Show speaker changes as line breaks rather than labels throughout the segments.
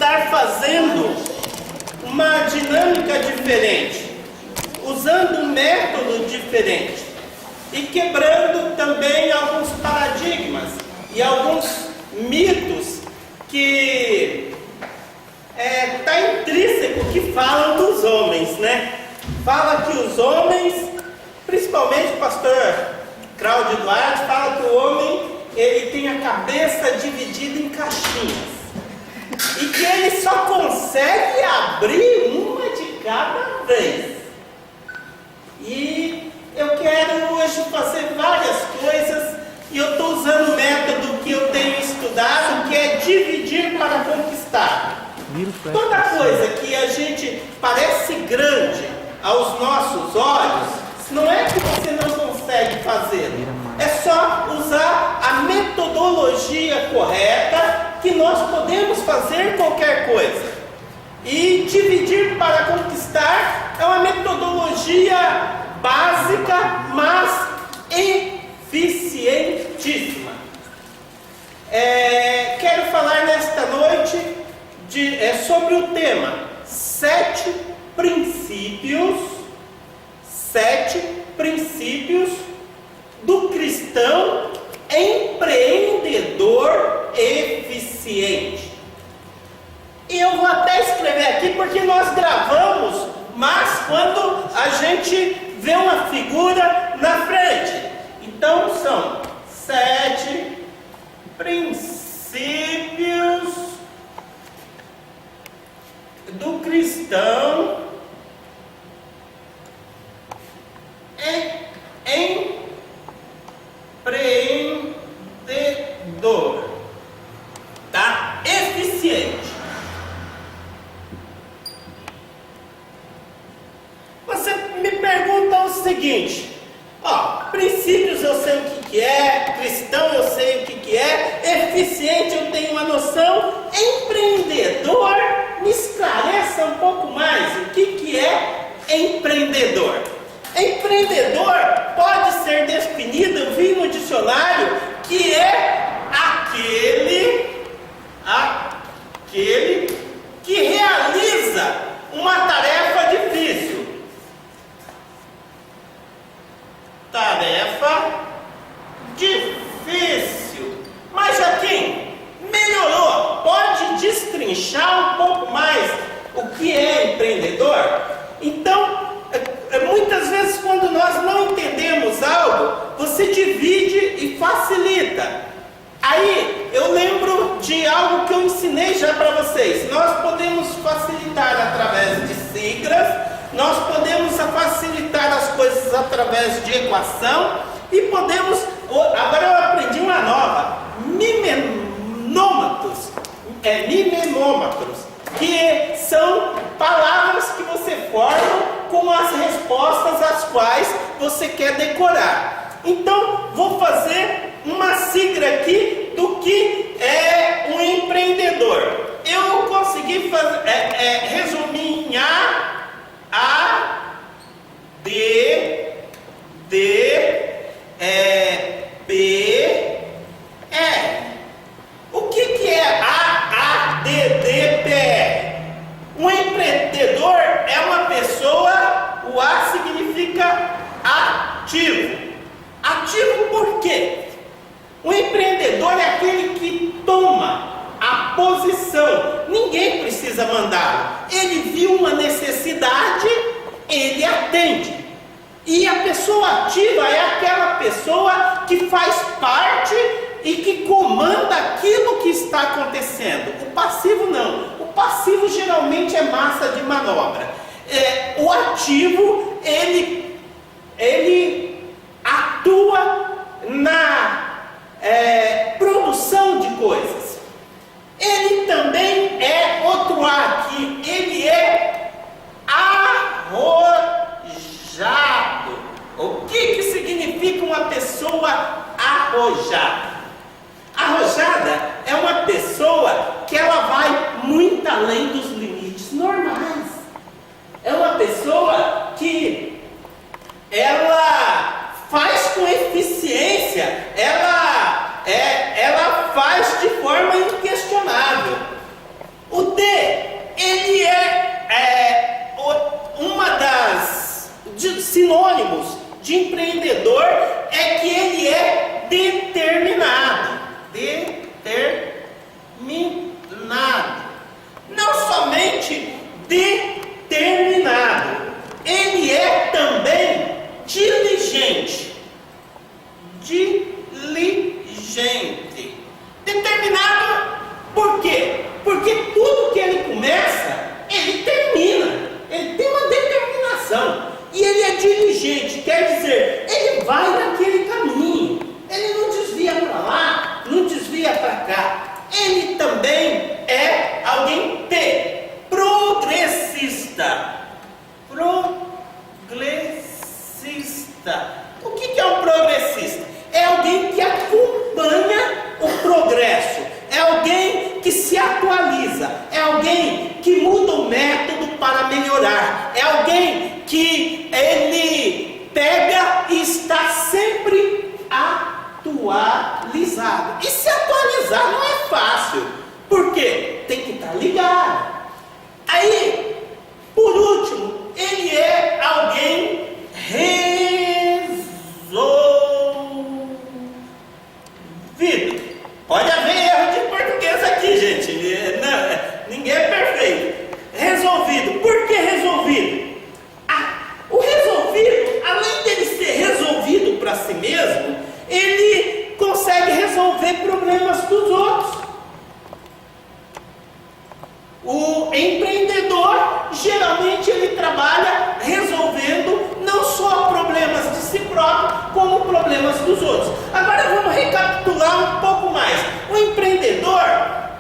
estar fazendo uma dinâmica diferente, usando um método diferente e quebrando também alguns paradigmas e alguns mitos que está intrínseco que falam dos homens, né? Fala que os homens, principalmente o pastor Cláudio Duarte, fala que o homem ele tem a cabeça dividida em caixinhas e que ele só consegue abrir uma de cada vez. E eu quero hoje fazer várias coisas e eu estou usando o método que eu tenho estudado, que é dividir para conquistar. Toda coisa que a gente parece grande aos nossos olhos, não é que você não consegue fazer, é só usar a metodologia correta que nós podemos fazer qualquer coisa. E dividir para conquistar é uma metodologia básica, mas eficientíssima. Quero falar nesta noite sobre o tema 7 princípios do cristão empreendedor eficiente. E eu vou até escrever aqui porque nós gravamos, mas quando a gente vê uma figura na frente. Então são 7 princípios do cristão empreendedor, tá? Eficiente. Você me pergunta o seguinte, princípios eu sei o que é, cristão eu sei o que é, eficiente eu tenho uma noção, empreendedor, me esclareça um pouco mais o que é empreendedor. Empreendedor pode ser definido, eu vi no dicionário, que é aquele que realiza uma tarefa difícil. Tarefa difícil. Mas Joaquim, melhorou. Pode destrinchar um pouco mais o que é empreendedor? Então, muitas vezes quando nós não entendemos algo, você divide e facilita. Aí, eu lembro de algo que eu ensinei já para vocês. Nós podemos facilitar através de siglas, nós podemos facilitar as coisas através de equação e podemos, agora eu aprendi uma nova, mimenômetros, que são palavras que você forma com as respostas às quais você quer decorar. Então, vou fazer uma sigla aqui do que é um empreendedor. Eu consegui resumir em A, D, B, R. O que é A, D, P, R? Um empreendedor é uma pessoa, o A significa ativo. Ativo por quê? O empreendedor é aquele que toma a posição. Ninguém precisa mandá-lo. Ele viu uma necessidade, ele atende. E a pessoa ativa é aquela pessoa que faz parte e que comanda aquilo que está acontecendo. O passivo não. O passivo geralmente é massa de manobra. O ativo, ele atua na produção de coisas. Ele também é outro A aqui. Ele é arrojado. O que significa uma pessoa arrojada? Arrojada é uma pessoa que ela vai muito além dos limites normais. É uma pessoa que ela faz com eficiência, ela faz de forma inquestionável. O D de empreendedor é que ele é determinado. Determinado. Não somente determinado, ele é também diligente. Diligente. Determinado por quê? Porque tudo que ele começa, ele termina. Ele tem uma determinação. E ele é diligente, quer dizer, ele vai naquele caminho. Ele não desvia para lá, não desvia para cá. Ele também é alguém progressista. Progressista. O que é um progressista? É alguém que acompanha o progresso. É alguém que se atualiza. É alguém que muda o método para melhorar. É alguém que ele pega e está sempre atualizado. E se atualizar não é fácil. Por quê? Tem que estar ligado. Aí, por último, ele é alguém resolvido. Pode haver erro de português aqui, gente. Não, ninguém é perfeito. Resolvido. Por que resolvido? O resolvido, além dele ser resolvido para si mesmo, ele consegue resolver problemas dos outros. O empreendedor, geralmente, ele trabalha resolvendo não só problemas de si próprio, como problemas dos outros. Agora vamos recapitular um pouco mais. O empreendedor,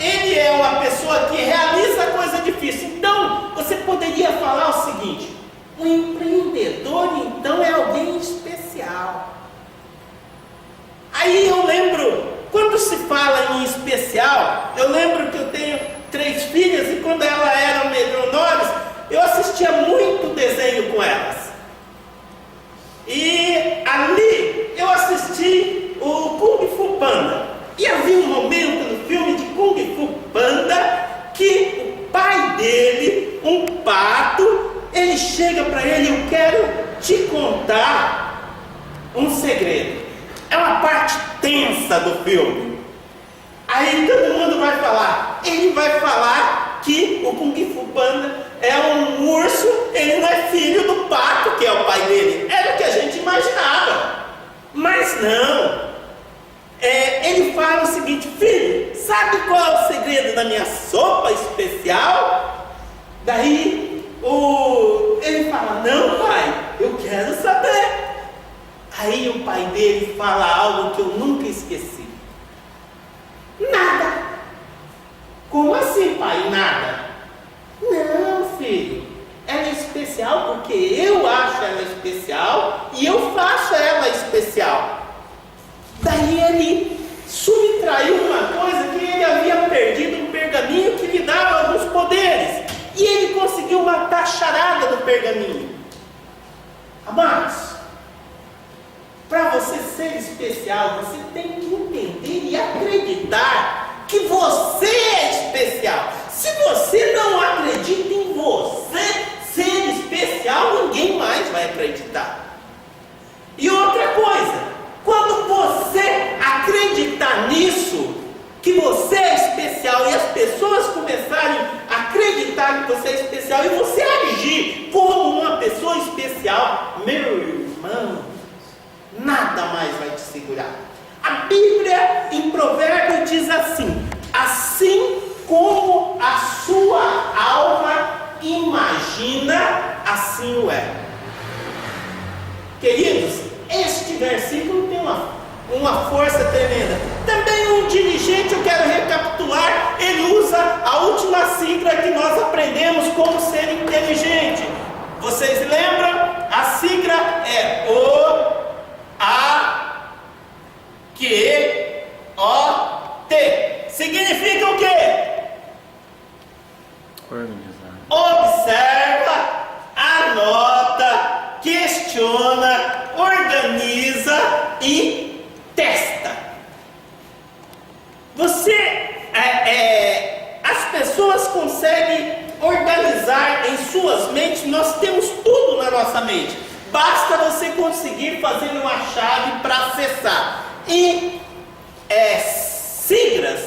ele é uma pessoa que realiza coisa difícil. Então, você poderia falar o seguinte: o empreendedor, então, é alguém especial. Aí eu lembro, quando se fala em especial, eu lembro que eu tenho 3 filhas e quando elas eram menores, eu assistia muito desenho com elas. E ali eu assisti o Kung Fu Panda. E havia um momento no filme de Kung Fu Panda que o pai dele, um pato, ele chega para ele: eu quero te contar um segredo. É uma parte tensa do filme. Aí todo mundo vai falar. Ele vai falar que o Kung Fu Panda é um urso, ele não é filho do pato, que é o pai dele. Era o que a gente imaginava. Mas não. Ele fala o seguinte: filho, sabe qual é o segredo da minha sopa especial? Daí ele fala: não, pai, eu quero saber. Aí o pai dele fala algo que eu nunca esqueci: nada. Como assim, pai? Nada? Não, filho, ela é especial porque eu acho ela especial e eu faço ela especial. Daí ele subtraiu uma coisa que ele havia perdido, um pergaminho que lhe dava alguns poderes, e ele conseguiu matar a charada do pergaminho. Amados, para você ser especial, você tem que entender e acreditar que você é especial. Se você não acredita em você ser especial, ninguém mais vai acreditar. E outra coisa, quando você acreditar nisso, que você é especial, e as pessoas começarem a acreditar que você é especial, e você agir como uma pessoa especial, meu irmão, nada mais vai te segurar. A Bíblia em Provérbio diz assim: assim como a sua alma imagina, assim o é. Queridos, este versículo tem uma força tremenda. Também um dirigente, eu quero recapitular, ele usa a última sigla que nós aprendemos como ser inteligente. Vocês lembram? A sigla é O-A-Q-O-T. Significa o quê?
Organizar.
Observa, anota, questiona, organiza e testa. As pessoas conseguem organizar em suas mentes. Nós temos tudo na nossa mente. Basta você conseguir fazer uma chave para acessar. E siglas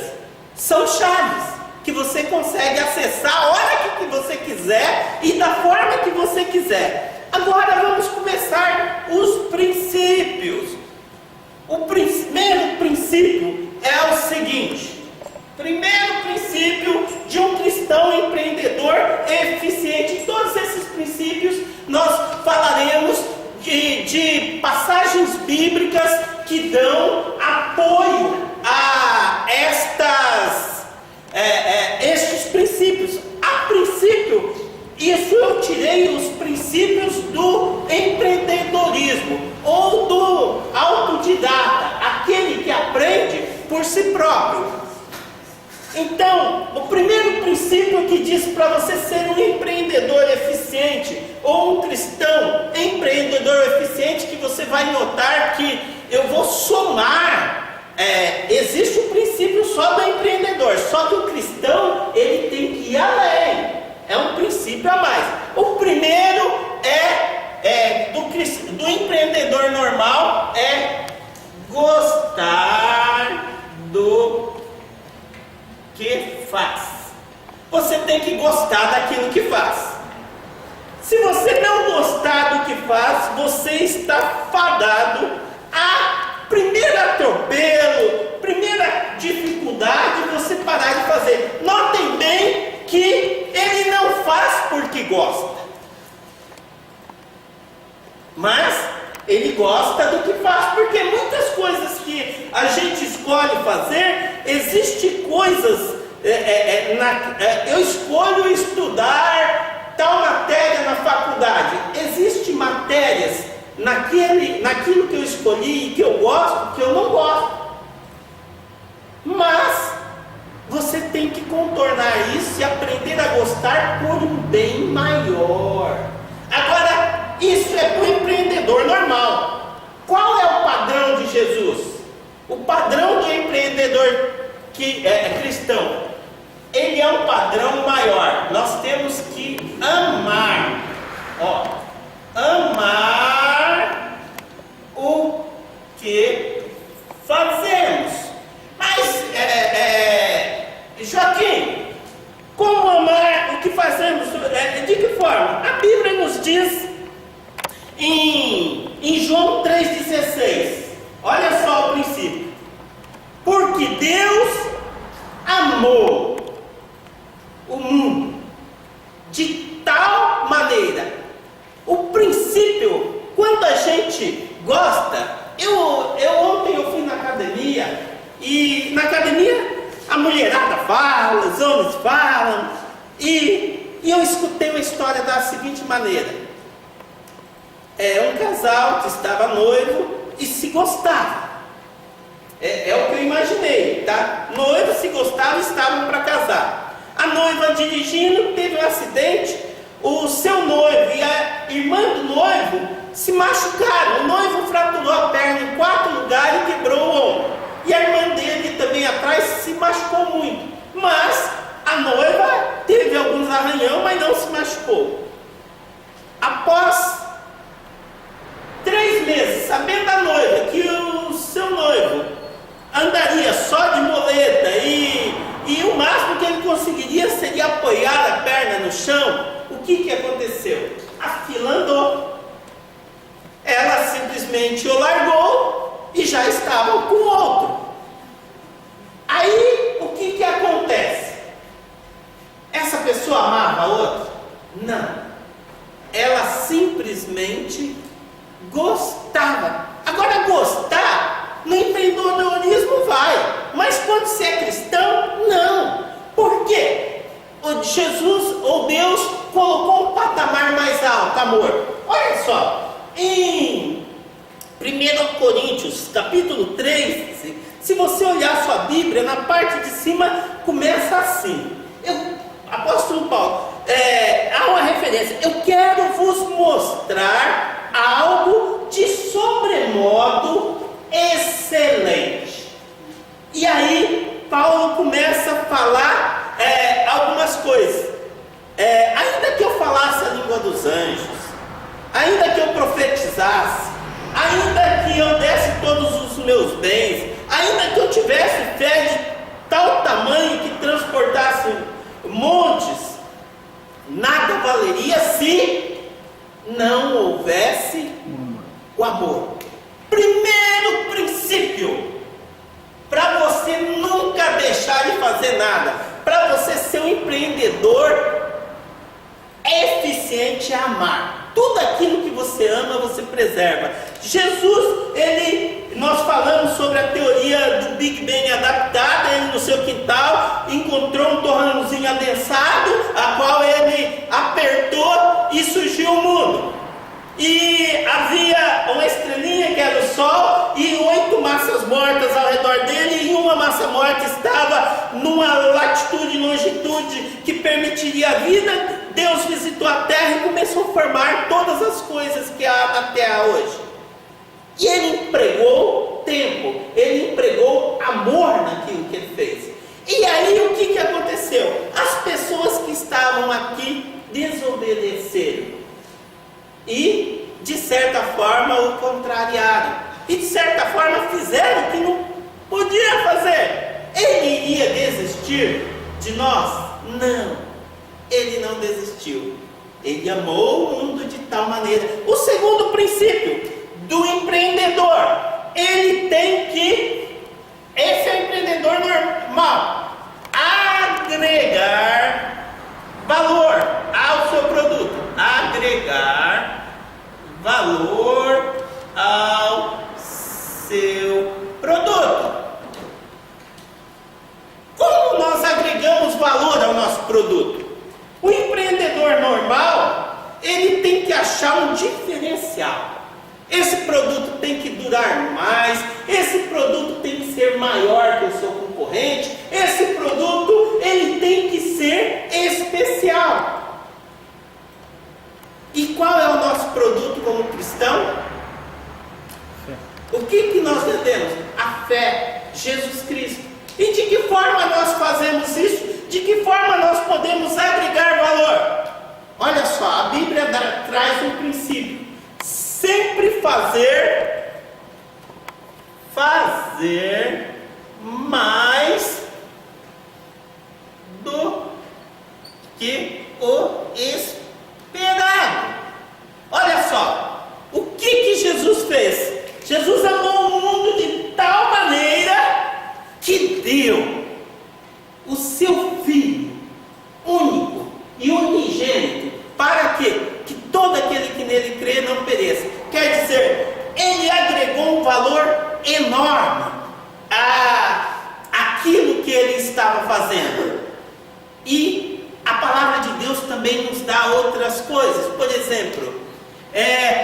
são chaves que você consegue acessar a hora que você quiser e da forma que você quiser. Agora vamos começar os princípios. O primeiro princípio é o seguinte: primeiro princípio de um cristão empreendedor eficiente. Em todos esses princípios nós falaremos de passagens bíblicas que dão apoio a estes princípios. A princípio, isso eu tirei os princípios do empreendedorismo ou do autodidata, aquele que aprende por si próprio. Então, o primeiro princípio que diz para você ser um empreendedor eficiente ou um cristão empreendedor eficiente, que você vai notar que eu vou somar. Existe o princípio só do empreendedor, só que o cristão ele tem que ir além. É um princípio a mais. O primeiro do empreendedor normal é gostar do que faz. Você tem que gostar daquilo que faz. Se você não gostar do que faz, você está fadado a primeiro atropelo, primeira dificuldade, você parar de fazer. Notem bem que ele não faz porque gosta, mas ele gosta do que faz, porque muitas coisas que a gente escolhe fazer, existem coisas, eu escolho estudar tal matéria na faculdade, existem matérias naquilo que eu escolhi e que eu gosto, que eu não gosto, mas você tem que contornar isso e aprender a gostar por um bem maior. Agora, isso é para o empreendedor normal. Qual é o padrão de Jesus? O padrão do empreendedor que é cristão, ele é um padrão maior. Nós temos que amar, amar o que fazemos. Mas, Joaquim, como amar o que fazemos? De que forma? A Bíblia nos diz em João 3,16, olha só o princípio: porque Deus amou o mundo de tal maneira. O princípio, quando a gente gosta, ontem eu fui na academia, e na academia a mulherada fala, os homens falam, e eu escutei uma história da seguinte maneira: um casal que estava noivo e se gostava. É o que eu imaginei, tá? Noivo, se gostavam, estavam para casar. A noiva dirigindo, teve um acidente, o seu noivo e a irmã do noivo se machucaram. O noivo fraturou a perna em 4 lugares e quebrou o ombro. E a irmã dele também atrás se machucou muito. Mas a noiva teve alguns arranhão, mas não se machucou. Após 3 meses, sabendo a noiva que o seu noivo andaria só de muleta e o máximo que ele conseguiria seria apoiar a perna no chão, o que aconteceu? A fila andou. Ela simplesmente o largou e já estava com outro. Aí o que acontece? Essa pessoa amava a outra? Não. Ela simplesmente gostava. Agora, gostar no empreendedorismo vai, mas quando você é cristão, não. Por quê? Jesus ou Deus colocou um patamar mais alto, amor. Olha só, em 1 Coríntios capítulo 3, se você olhar sua Bíblia, na parte de cima começa assim. Apóstolo Paulo, há uma referência: eu quero vos mostrar algo de sobremodo excelente. E aí Paulo começa a falar algumas coisas. Ainda que eu falasse a língua dos anjos, ainda que eu profetizasse, ainda que eu desse todos os meus bens, ainda que eu tivesse fé de tal tamanho que transportasse montes, nada valeria se não houvesse o amor. Primeiro princípio, para você nunca deixar de fazer nada, para você ser um empreendedor eficiente, é amar. Tudo aquilo que você ama, você preserva. Jesus, nós falamos sobre a teoria do Big Bang adaptada. Ele no seu quintal encontrou um torrãozinho adensado, a qual ele apertou e surgiu o mundo. E havia uma estrelinha que era o Sol e 8 massas mortas ao redor dele, e uma massa morta estava numa latitude e longitude que permitiria a vida. Deus visitou a Terra e começou a formar todas as coisas que há na Terra hoje. E ele empregou tempo, ele empregou amor naquilo que ele fez. E aí o que aconteceu? As pessoas que estavam aqui desobedeceram e de certa forma o contrariaram, e de certa forma fizeram o que não podia fazer. Ele iria desistir de nós? Não, ele não desistiu. Ele amou o mundo de tal maneira. O segundo princípio do empreendedor, ele tem que, esse é o empreendedor normal, agregar valor ao seu produto. Agregar valor ao seu produto. Como nós agregamos valor ao nosso produto? O empreendedor normal, ele tem que achar um diferencial. Esse produto tem que durar mais, esse produto tem que ser maior que o seu concorrente, esse produto ele tem que ser especial. E qual é o nosso produto como cristão? O que nós vendemos? A fé, Jesus Cristo. E de que forma nós fazemos isso? De que forma nós podemos agregar valor? Olha só, a Bíblia traz um princípio. Sempre fazer mais do que o esperado. Olha só, o que Jesus fez? Jesus amou o mundo de tal maneira que deu o seu Filho único e unigênito, para que todo aquele que nele crê não pereça. Quer dizer, ele agregou um valor enorme àquilo que ele estava fazendo. E a palavra de Deus também nos dá outras coisas. Por exemplo,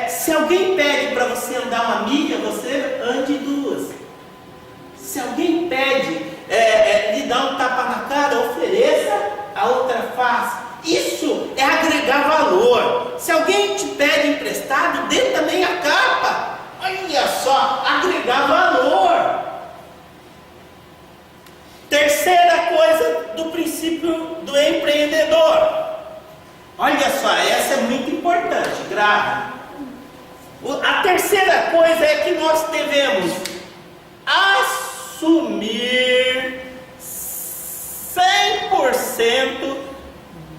se alguém pede para você andar uma milha, você ande 2. Se alguém pede lhe dar um tapa na cara, ofereça a outra face. Isso é agregar valor. Se alguém te pede emprestado, dê também a capa. Olha só, agregar valor. Terceira coisa do princípio do empreendedor. Olha só, essa é muito importante, grave. A terceira coisa é que nós devemos assumir 100%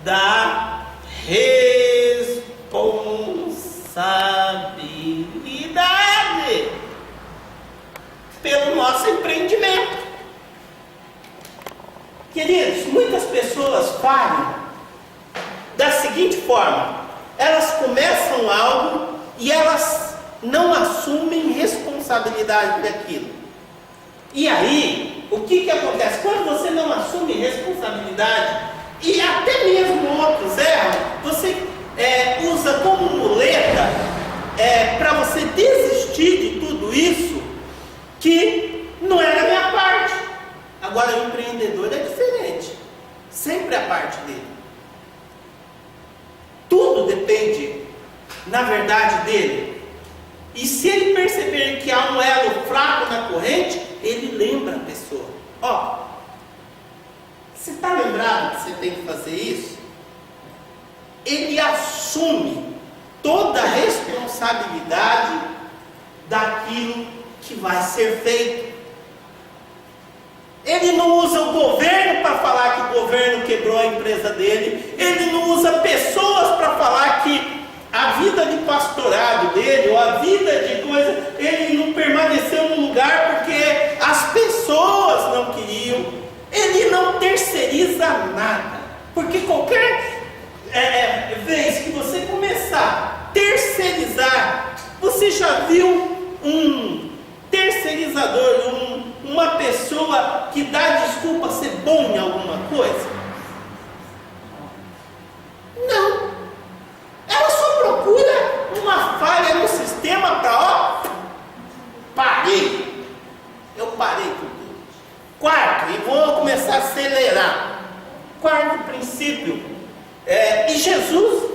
da responsabilidade pelo nosso empreendimento. Queridos, muitas pessoas falham da seguinte forma: elas começam algo e elas não assumem responsabilidade daquilo. E aí, o que acontece? Quando você não assume responsabilidade, e até mesmo outros erram, você usa como muleta para você desistir de tudo isso, que não é da minha parte. Agora, o empreendedor é diferente, sempre é a parte dele. Tudo depende, na verdade, dele. E se ele perceber que há um elo fraco na corrente, ele lembra a pessoa: ó, você está lembrado que você tem que fazer isso? Ele assume toda a responsabilidade daquilo que vai ser feito. Ele não usa o governo para falar que o governo quebrou a empresa dele. Ele não usa pessoas para falar que a vida de pastorado dele, ou a vida de coisa, ele não permaneceu no lugar porque as pessoas não queriam. Ele não terceiriza nada. Porque qualquer vez que você começar a terceirizar, você já viu um terceirizador, uma pessoa que dá desculpa ser bom em alguma coisa? Não. Ela só procura uma falha no sistema para, parei. Eu parei com tudo. Quarto, e vou começar a acelerar. Quarto princípio, e Jesus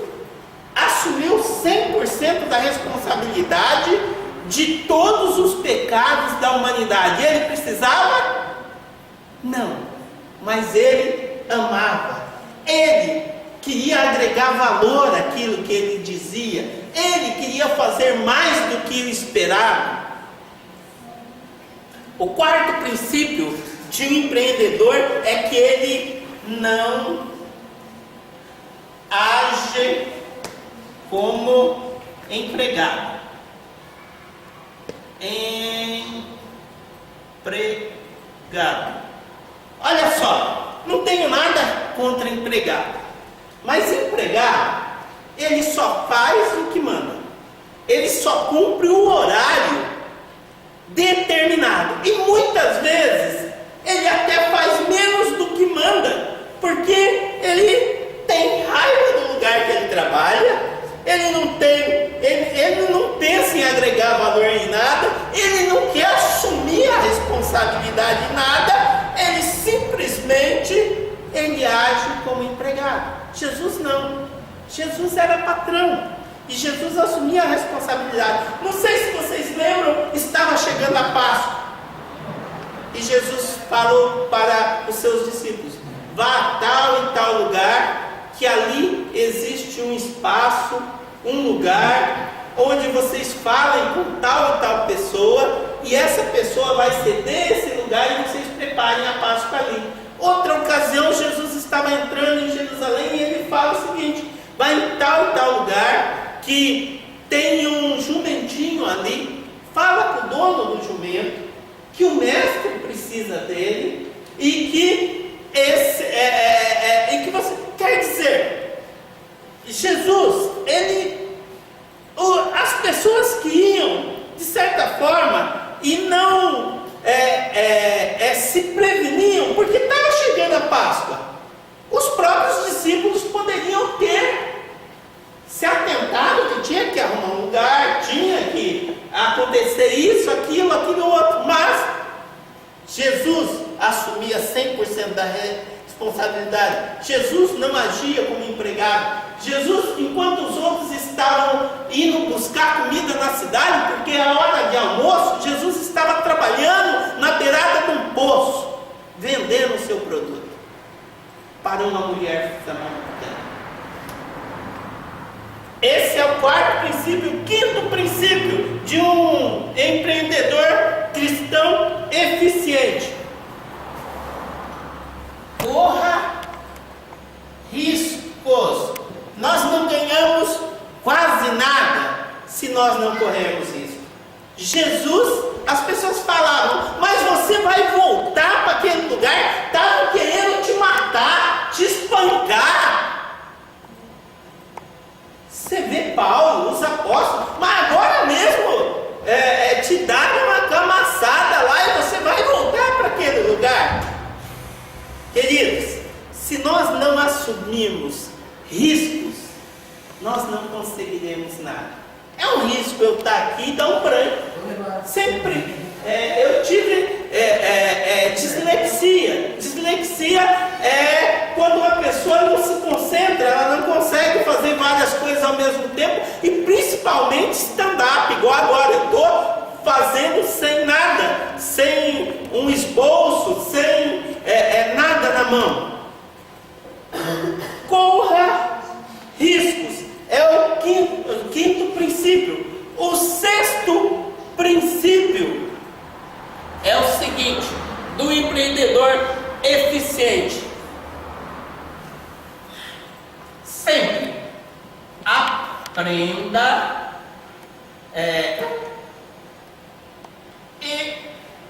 assumiu 100% da responsabilidade de todos os pecados da humanidade. Ele precisava? Não, mas ele amava. Ele queria agregar valor àquilo que ele dizia. Ele queria fazer mais do que o esperado. O quarto princípio de um empreendedor é que ele não age como empregado. Empregado. Olha só, não tenho nada contra empregado, mas empregado, ele só faz o que manda. Ele só cumpre o horário determinado. E muitas vezes ele até faz menos do que manda, porque ele tem raiva do lugar que ele trabalha. Ele não pensa em agregar valor em nada, ele não quer assumir a responsabilidade em nada, ele simplesmente age como empregado. Jesus não. Jesus era patrão e Jesus assumia a responsabilidade. Não sei se vocês lembram, estava chegando a Páscoa e Jesus falou para os seus discípulos: vá a tal e tal lugar, que ali existe um espaço, um lugar onde vocês falem com tal e tal pessoa, e essa pessoa vai ser desse lugar e vocês preparem a Páscoa ali. Outra ocasião, Jesus estava entrando em Jerusalém e ele fala o seguinte: vai em tal e tal lugar que tem um jumentinho ali, fala com o dono do jumento que o mestre precisa dele e que que você quer dizer, Jesus, as pessoas que iam de certa forma e não se preveniam, porque estava chegando a Páscoa, os próprios discípulos poderiam ter se atentado que tinha que arrumar um lugar, tinha que acontecer isso, aquilo outro, mas Jesus assumia 100% da responsabilidade. Jesus não agia como empregado. Jesus, enquanto os outros estavam indo buscar comida na cidade, porque era hora de almoço, Jesus estava trabalhando na beirada de um poço, vendendo o seu produto para uma mulher samaritana. Esse é o quarto princípio. O quinto princípio de um empreendedor cristão eficiente: corra riscos. Nós não ganhamos quase nada se nós não corremos risco. Jesus, as pessoas falavam: mas você vai voltar para aquele lugar, estavam querendo te matar, te espancar. Você vê Paulo, os apóstolos, mas agora mesmo te dá uma camaçada lá e você vai voltar para aquele lugar. Queridos, se nós não assumirmos riscos, nós não conseguiremos nada. É um risco eu estar aqui e dar um branco. Sempre. Eu tive dislexia. Dislexia é quando uma pessoa não se concentra, ela não consegue fazer várias coisas ao mesmo tempo, e principalmente stand-up, igual agora. Eu estou fazendo sem nada, sem um esboço, sem nada na mão. Corra riscos. É o quinto seguinte, do empreendedor eficiente: sempre aprenda e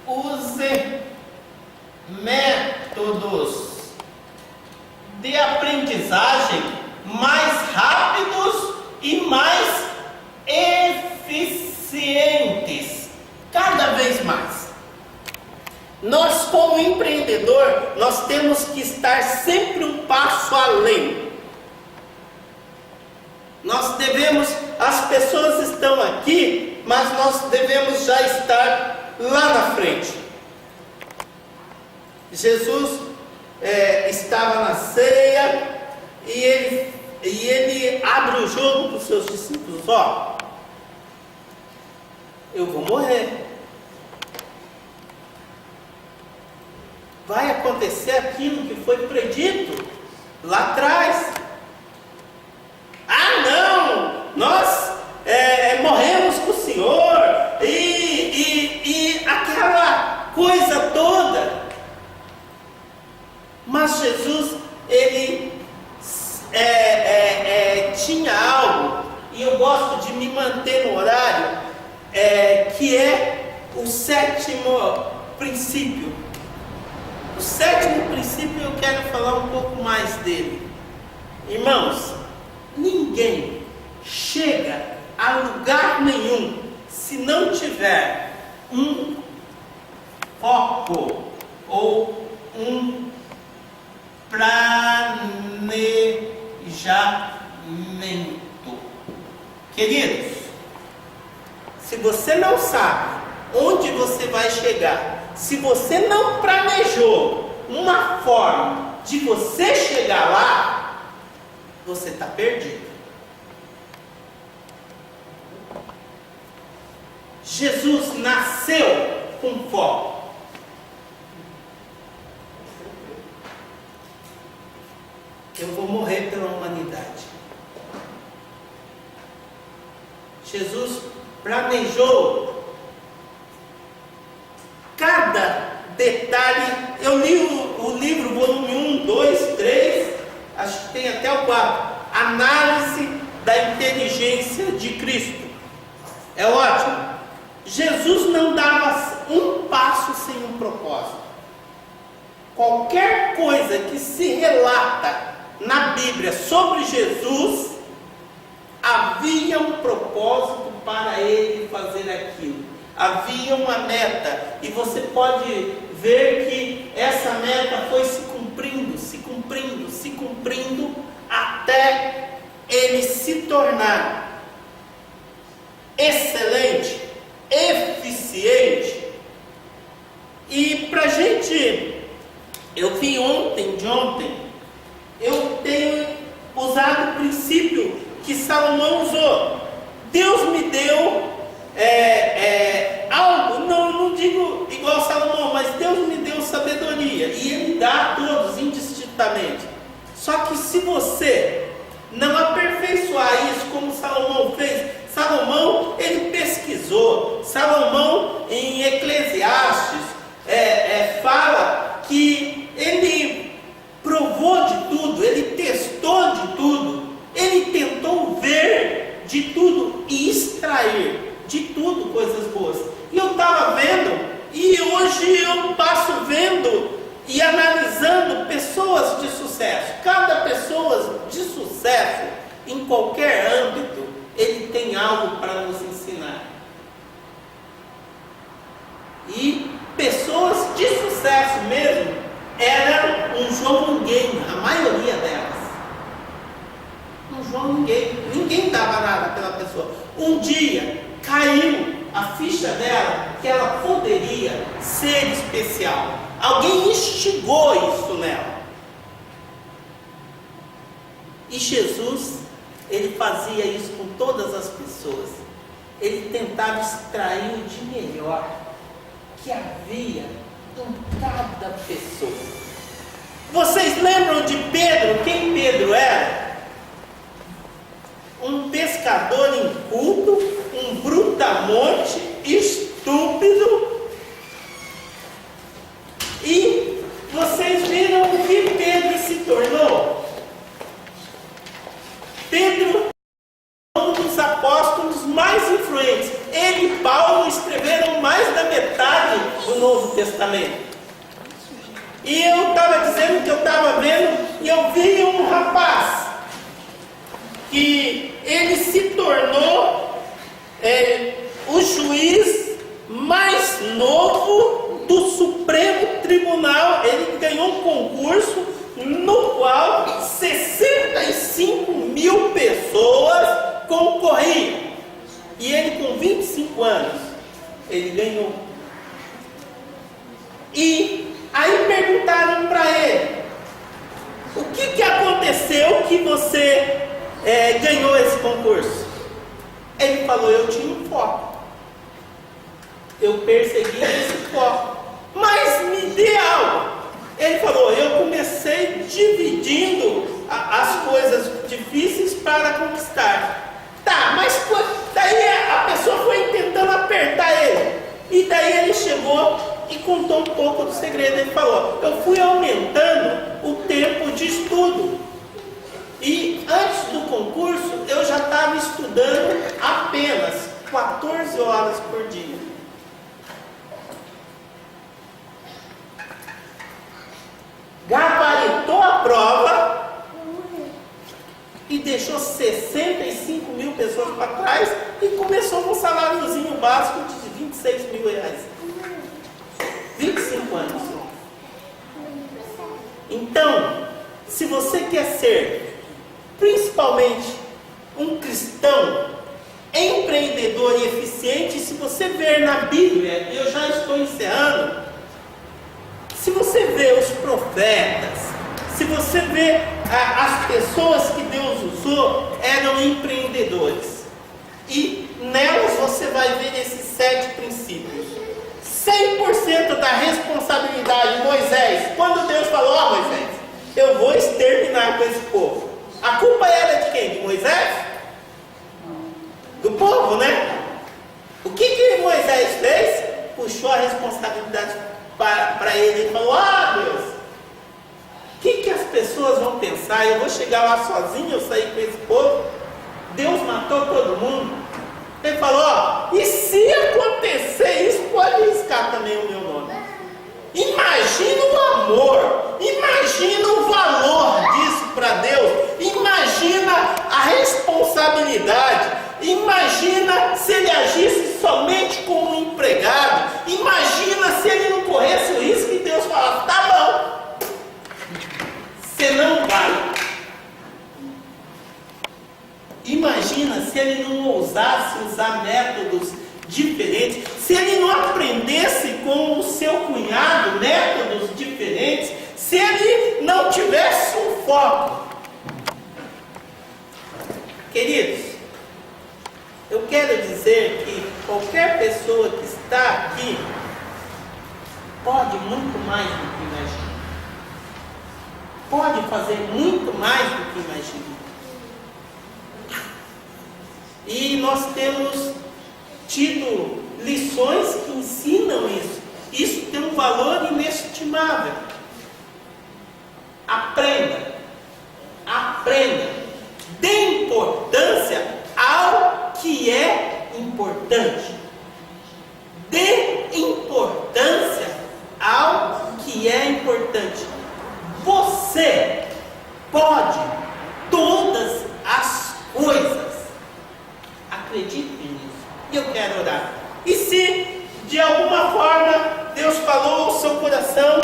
use métodos de aprendizagem mais rápidos e mais eficientes, cada vez mais. Nós, como empreendedor, nós temos que estar sempre um passo além. Nós devemos, as pessoas estão aqui, mas nós devemos já estar lá na frente. Jesus estava na ceia e ele abre o jogo para os seus discípulos: ó, eu vou morrer, vai acontecer aquilo que foi predito lá atrás. Ah, não, nós morremos com o Senhor e aquela coisa toda. Mas Jesus, ele tinha algo, e eu gosto de me manter no horário, que é o sétimo princípio. O sétimo princípio eu quero falar um pouco mais dele. Irmãos, ninguém chega a lugar nenhum se não tiver um foco ou um planejamento. Queridos, se você não sabe onde você vai chegar, se você não planejou uma forma de você chegar lá, você está perdido. Jesus nasceu com foco. Eu vou morrer pela humanidade. Jesus planejou cada detalhe. Eu li o livro, volume 1, 2, 3, acho que tem até o 4. Análise da inteligência de Cristo. É ótimo. Jesus não dava um passo sem um propósito. Qualquer coisa que se relata na Bíblia sobre Jesus, havia um propósito para ele fazer aquilo. Havia uma meta, e você pode ver que essa meta foi se cumprindo, se cumprindo, se cumprindo, até ele se tornar excelente, eficiente. E para gente, eu vi de ontem, eu tenho usado o princípio que Salomão usou. Deus me deu algo, não digo igual Salomão, mas Deus me deu sabedoria, e Ele dá a todos indistintamente. Só que se você não aperfeiçoar isso como Salomão fez, Salomão, ele pesquisou. Salomão, em Eclesiastes, fala que ele provou de tudo, ele testou de tudo, ele tentou ver de tudo e extrair de tudo coisas boas. E eu estava vendo, e hoje eu passo vendo e analisando pessoas de sucesso. Cada pessoa de sucesso, em qualquer âmbito, ele tem algo para nos ensinar. E pessoas de sucesso mesmo eram um João Ninguém, a maioria delas. Um João ninguém dava nada pela pessoa. Um dia caiu a ficha dela que ela poderia ser especial. Alguém instigou isso nela. E Jesus, ele fazia isso com todas as pessoas. Ele tentava extrair o de melhor que havia em cada pessoa. Vocês lembram de Pedro? Quem Pedro era? Um pescador inculto, um brutamonte, estúpido, do Novo Testamento. E eu estava dizendo que eu estava vendo, e eu vi um rapaz que ele se tornou o juiz mais novo do Supremo Tribunal. Ele ganhou um concurso no qual 65 mil pessoas concorriam. E ele, com 25 anos, ele ganhou. E aí perguntaram para ele: o que aconteceu que você ganhou esse concurso? Ele falou: eu tinha um foco. Eu persegui esse foco. Mas me dê algo. Ele falou: eu comecei dividindo as coisas difíceis para conquistar. Tá, mas daí a pessoa foi tentando apertar ele. E daí ele chegou e contou um pouco do segredo. Ele falou: eu fui aumentando o tempo de estudo. E antes do concurso eu já estava estudando apenas 14 horas por dia. Gabaritou a prova e deixou 65 mil pessoas para trás e começou com um saláriozinho básico de 26 mil reais. 25 anos. Então, se você quer ser principalmente um cristão empreendedor e eficiente, se você ver na Bíblia, eu já estou encerrando, se você vê os profetas, se você vê as pessoas que Deus usou, eram empreendedores. E nelas você vai ver esses 7 princípios. 100% da responsabilidade de Moisés. Quando Deus falou: ó, Moisés, eu vou exterminar com esse povo. A culpa era de quem? De Moisés? Do povo, né? O que Moisés fez? Puxou a responsabilidade para ele. Ele falou: ah, Deus, o que as pessoas vão pensar? Eu vou chegar lá sozinho, eu sair com esse povo? Deus matou todo mundo. Ele falou: ó, e se acontecer isso, pode riscar também o meu nome. Imagina o amor, imagina o valor disso para Deus, imagina a responsabilidade, imagina se ele agisse somente como um empregado, imagina se ele não corresse o risco e Deus falasse: tá bom, você não vai. Imagina se ele não ousasse usar métodos diferentes, se ele não aprendesse com o seu cunhado métodos diferentes, se ele não tivesse um foco. Queridos, eu quero dizer que qualquer pessoa que está aqui pode muito mais do que imagina. Pode fazer muito mais do que imagina. E nós temos tido lições que ensinam isso. Isso tem um valor inestimável. Aprenda. Aprenda. Dê importância ao que é importante. Dê importância ao que é importante. Você pode todas as coisas. Acredite nisso. E eu quero orar. E se de alguma forma Deus falou ao seu coração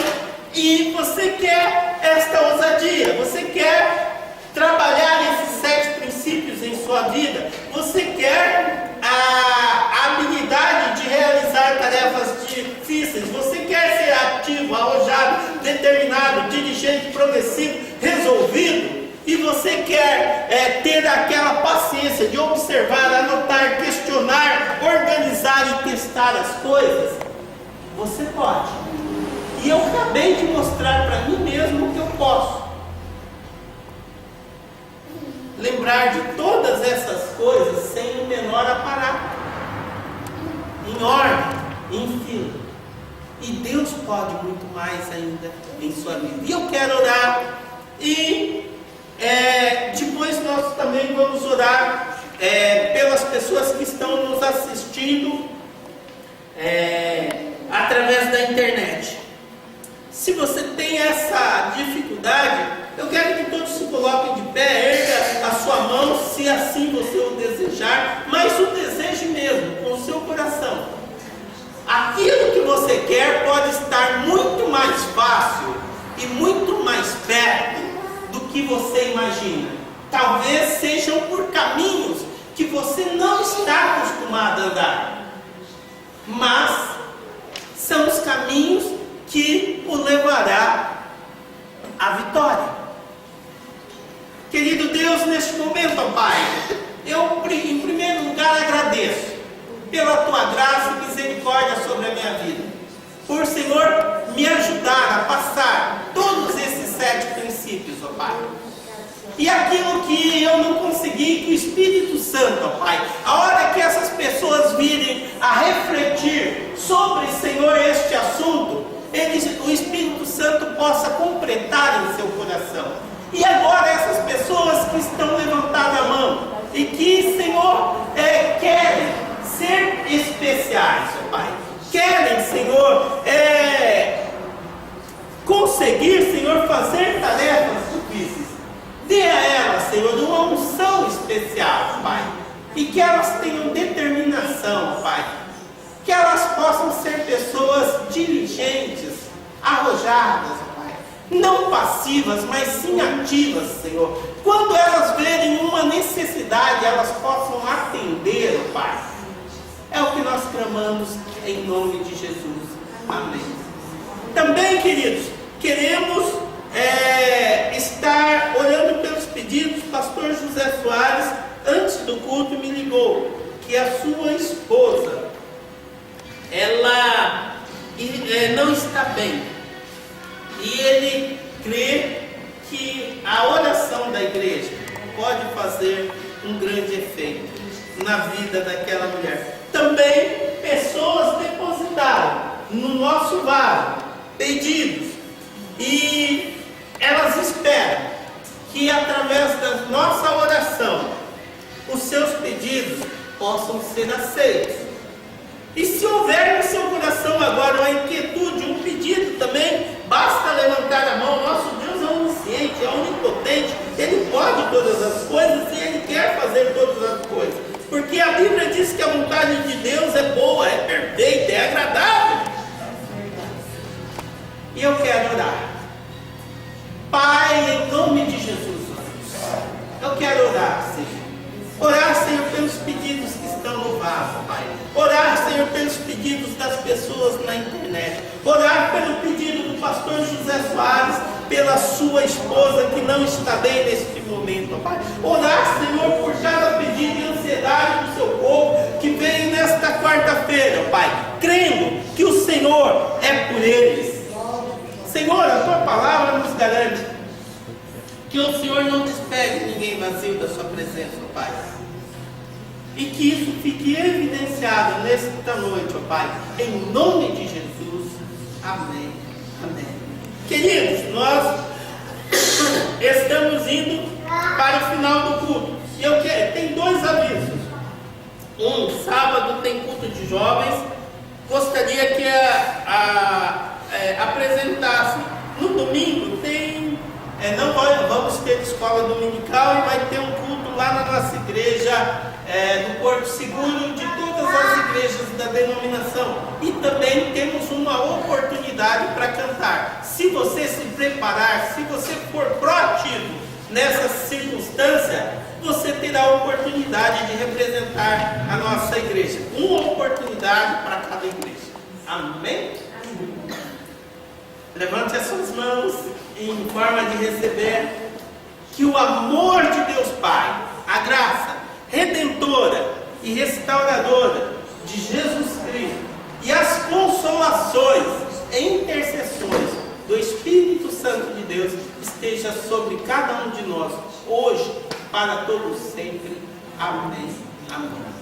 e você quer esta ousadia, você quer trabalhar esses 7 princípios em sua vida, você quer a habilidade de realizar tarefas difíceis, você quer ser ativo, arrojado, determinado, diligente, progressivo, resolvido, e você quer ter aquela paciência de observar, anotar, questionar, organizar e testar as coisas, você pode. E eu acabei de mostrar para mim mesmo que eu posso. Lembrar de todas essas coisas sem o menor aparato, em ordem, em fila. E Deus pode muito mais ainda em sua vida. E eu quero orar. E depois nós também vamos orar pelas pessoas que estão nos assistindo através da internet. Se você tem essa dificuldade, eu quero que todos se coloquem de pé, erga a sua mão, se assim você o desejar, mas o deseje mesmo, com o seu coração. Aquilo que você quer pode estar muito mais fácil e muito mais perto do que você imagina. Talvez sejam por caminhos que você não está acostumado a andar, mas são os caminhos que o levará à vitória. Querido Deus, neste momento, ó Pai, eu em primeiro lugar agradeço pela Tua graça e misericórdia sobre a minha vida, por, Senhor, me ajudar a passar todos esses 7 princípios, ó Pai. E aquilo que eu não consegui, que o Espírito Santo, ó Pai, a hora que essas pessoas virem a refletir sobre, Senhor, este assunto, o Espírito Santo possa completar em seu coração. E agora essas pessoas que estão levantando a mão e que, Senhor, querem ser especiais, ó Pai, querem, Senhor, conseguir, Senhor, fazer tarefas difíceis, dê a elas, Senhor, uma unção especial, Pai, e que elas tenham determinação, Pai, que elas possam ser pessoas diligentes, arrojadas, Pai, não passivas, mas sim ativas, Senhor. Quando elas verem uma necessidade, elas possam atender, Pai. É o que nós clamamos em nome de Jesus. Amém. Também, queridos, queremos estar olhando pelos pedidos. Pastor José Soares, antes do culto, me ligou que a sua esposa, ela não está bem, e ele crê que a oração da igreja pode fazer um grande efeito na vida daquela mulher. Também pessoas depositaram no nosso vaso pedidos, e elas esperam que através da nossa oração os seus pedidos possam ser aceitos. E se houver no seu coração agora uma inquietude, um pedido também, basta levantar a mão. Nosso Deus é onisciente, é onipotente, Ele pode todas as coisas e Ele quer fazer todas as coisas. Porque a Bíblia diz que a vontade de Deus é boa, é perfeita, é agradável. E eu quero orar. Pai, em nome de Jesus, eu quero orar, Senhor. Orar, Senhor, pelos pedidos que estão no vaso, Pai. Orar, Senhor, pelos pedidos das pessoas na internet. Orar pelo pedido do pastor José Soares, pela sua esposa que não está bem neste momento, Pai. Orar, Senhor, por cada pedido e ansiedade do seu povo que vem nesta quarta-feira, Pai, crendo que o Senhor é por eles. Senhor, a Tua palavra nos garante que o Senhor não despede ninguém vazio da Sua presença, Pai. E que isso fique evidenciado nesta noite, ó Pai, em nome de Jesus. Amém. Amém. Queridos, nós estamos indo para o final do culto. E tem 2 avisos. Sábado tem culto de jovens. Gostaria que apresentasse. No domingo vamos ter escola dominical e vai ter um culto lá na nossa igreja do Porto Seguro, de todas as igrejas da denominação. E também temos uma oportunidade para cantar. Se você se preparar, se você for proativo nessa circunstância, você terá a oportunidade de representar a nossa igreja. Uma oportunidade para cada igreja. Amém? Levante as suas mãos em forma de receber. Que o amor de Deus Pai, a graça redentora e restauradora de Jesus Cristo e as consolações e intercessões do Espírito Santo de Deus esteja sobre cada um de nós, hoje, para todos sempre. Amém. Amém.